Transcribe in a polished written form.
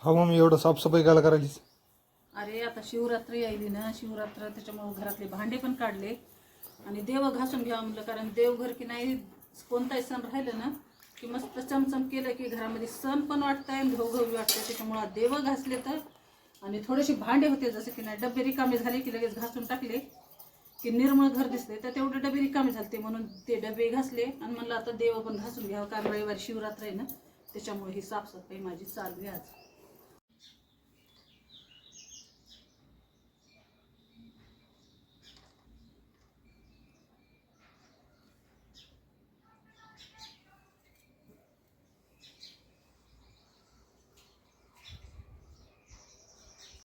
हा मम्मी एवढं साफसफाई करायला करायची? अरे आता शिवरात्री यायली ना, शिवरात्र त्याच्यामुळे घरातले भांडे पण काढले आणि देव घासून घ्यावं म्हणलं. कारण देवघर की नाही कोणताही सण राहिलं ना की मस्त चमचम केलं की घरामध्ये सण पण वाटतंय आणि घवघवी वाटतंय. त्याच्यामुळं देव घासले तर आणि थोडेसे भांडे होते जसं की नाही डबे रिकामे झाले की लगेच घासून टाकले की निर्मळ घर दिसते. तर तेवढे डबे रिकामे झाले म्हणून ते डबे घासले आणि म्हणलं आता देव पण घासून घ्यावं. कारण रविवारी शिवरात्र आहे ना, त्याच्यामुळे ही साफसफाई माझी चालू आहे आज.